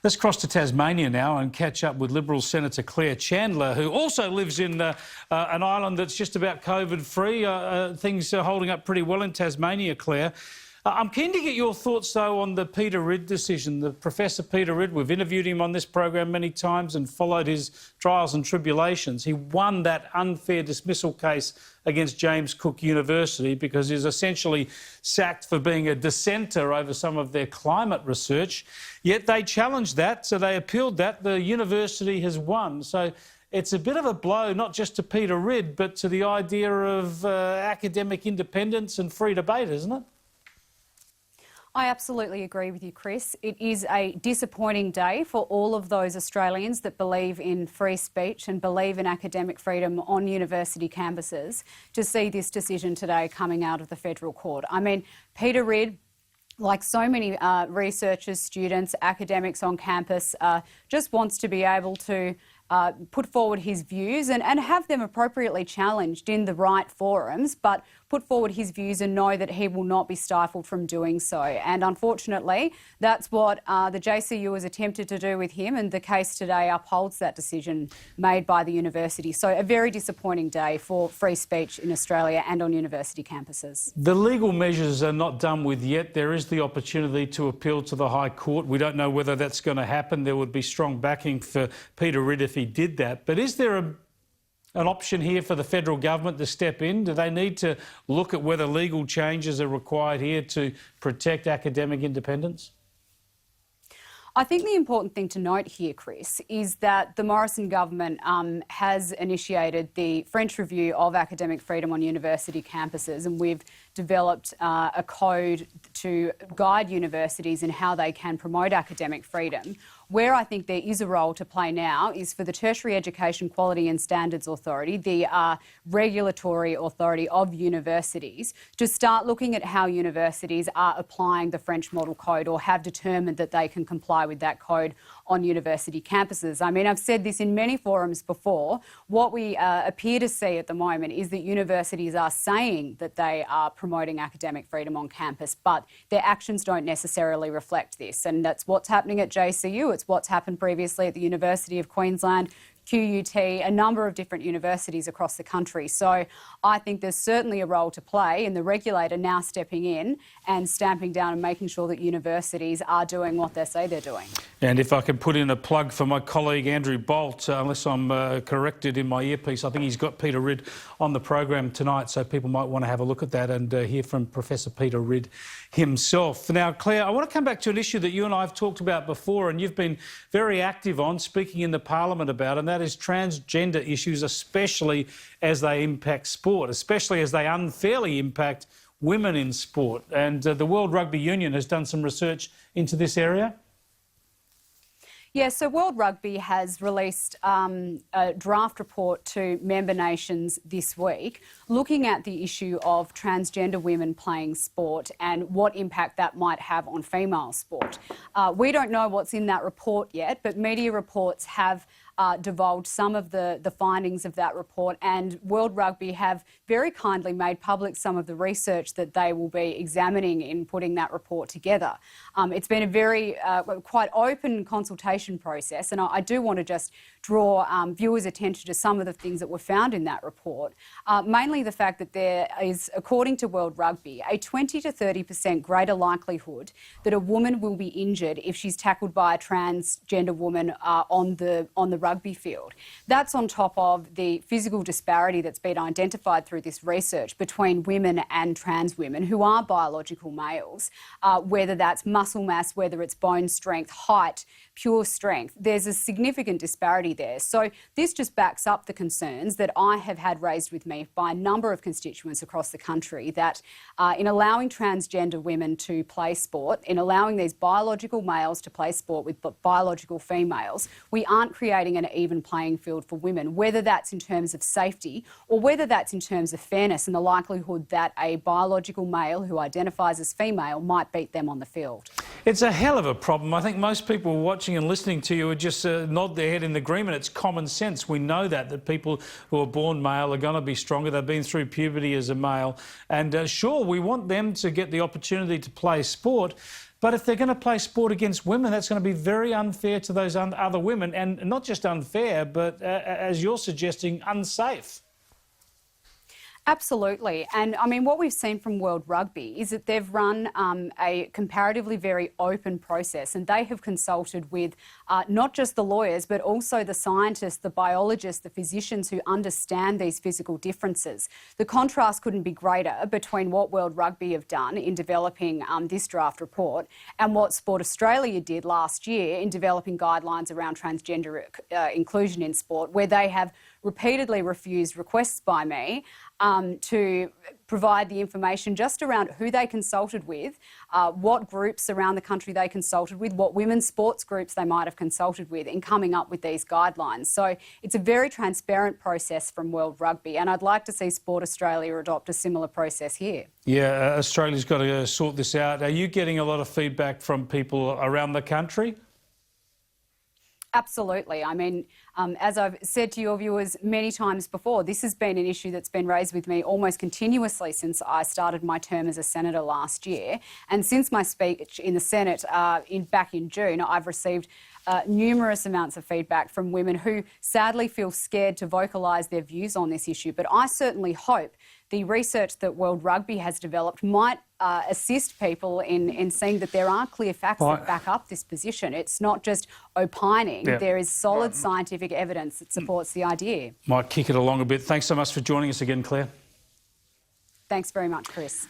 Let's cross to Tasmania now and catch up with Liberal Senator Claire Chandler, who also lives in an island that's just about COVID-free. Things are holding up pretty well in Tasmania, Claire. I'm keen to get your thoughts, though, on the Peter Ridd decision. The Professor Peter Ridd, we've interviewed him on this program many times and followed his trials and tribulations. He won that unfair dismissal case against James Cook University because he was essentially sacked for being a dissenter over some of their climate research. Yet they challenged that, so they appealed that. The university has won. So it's a bit of a blow, not just to Peter Ridd, but to the idea of academic independence and free debate, isn't it? I absolutely agree with you, Chris. It is a disappointing day for all of those Australians that believe in free speech and believe in academic freedom on university campuses to see this decision today coming out of the federal court. I mean, Peter Ridd, like so many researchers, students, academics on campus, just wants to be able to put forward his views and have them appropriately challenged in the right forums, but put forward his views and know that he will not be stifled from doing so. And unfortunately, that's what the JCU has attempted to do with him, and the case today upholds that decision made by the university. So a very disappointing day for free speech in Australia and on university campuses. The legal measures are not done with yet. There is the opportunity to appeal to the High Court. We don't know whether that's going to happen. There would be strong backing for Peter Ridd if he did that. But is there an option here for the federal government to step in? Do they need to look at whether legal changes are required here to protect academic independence? I think the important thing to note here, Chris, is that the Morrison government has initiated the French review of academic freedom on university campuses, and we've developed a code to guide universities in how they can promote academic freedom. Where I think there is a role to play now is for the Tertiary Education Quality and Standards Authority, the regulatory authority of universities, to start looking at how universities are applying the French Model Code or have determined that they can comply with that code on university campuses. I mean, I've said this in many forums before. What we appear to see at the moment is that universities are saying that they are promoting academic freedom on campus, but their actions don't necessarily reflect this. And that's what's happening at JCU. It's what's happened previously at the University of Queensland, QUT, a number of different universities across the country. So I think there's certainly a role to play in the regulator now stepping in and stamping down and making sure that universities are doing what they say they're doing. And if I can put in a plug for my colleague Andrew Bolt, unless I'm corrected in my earpiece, I think he's got Peter Ridd on the program tonight, so people might want to have a look at that and hear from Professor Peter Ridd himself. Now, Claire, I want to come back to an issue that you and I have talked about before and you've been very active on, speaking in the Parliament about, and that is transgender issues, especially as they impact sport, especially as they unfairly impact women in sport. And the World Rugby Union has done some research into this area. Yeah, so World Rugby has released a draft report to member nations this week looking at the issue of transgender women playing sport and what impact that might have on female sport. We don't know what's in that report yet, but media reports have divulged some of the findings of that report, and World Rugby have very kindly made public some of the research that they will be examining in putting that report together. It's been a very quite open consultation process, and I do want to just draw viewers' attention to some of the things that were found in that report. Mainly the fact that there is, according to World Rugby, a 20 to 30% greater likelihood that a woman will be injured if she's tackled by a transgender woman on the rugby field. That's on top of the physical disparity that's been identified through this research between women and trans women who are biological males, whether that's muscle mass, whether it's bone strength, height, pure strength. There's a significant disparity there. So this just backs up the concerns that I have had raised with me by a number of constituents across the country that in allowing transgender women to play sport, in allowing these biological males to play sport with biological females, we aren't creating an even playing field for women, whether that's in terms of safety or whether that's in terms of fairness and the likelihood that a biological male who identifies as female might beat them on the field. It's a hell of a problem. I think most people watching and listening to you would just nod their head in agreement. It's common sense. We know that people who are born male are going to be stronger. They've been through puberty as a male. And sure, we want them to get the opportunity to play sport. But if they're going to play sport against women, that's going to be very unfair to those other women, and not just unfair, but as you're suggesting, unsafe. Absolutely. And I mean, what we've seen from World Rugby is that they've run a comparatively very open process, and they have consulted with not just the lawyers, but also the scientists, the biologists, the physicians who understand these physical differences. The contrast couldn't be greater between what World Rugby have done in developing this draft report and what Sport Australia did last year in developing guidelines around transgender inclusion in sport, where they have repeatedly refused requests by me to provide the information just around who they consulted with, what groups around the country they consulted with, what women's sports groups they might have consulted with in coming up with these guidelines. So it's a very transparent process from World Rugby, and I'd like to see Sport Australia adopt a similar process here. Yeah, Australia's got to sort this out. Are you getting a lot of feedback from people around the country? Absolutely. I mean, as I've said to your viewers many times before, this has been an issue that's been raised with me almost continuously since I started my term as a senator last year. And since my speech in the Senate back in June, I've received numerous amounts of feedback from women who sadly feel scared to vocalise their views on this issue. But I certainly hope the research that World Rugby has developed might assist people in seeing that there are clear facts that back up this position. It's not just opining. Yeah. There is solid scientific evidence that supports the idea. Might kick it along a bit. Thanks so much for joining us again, Claire. Thanks very much, Chris.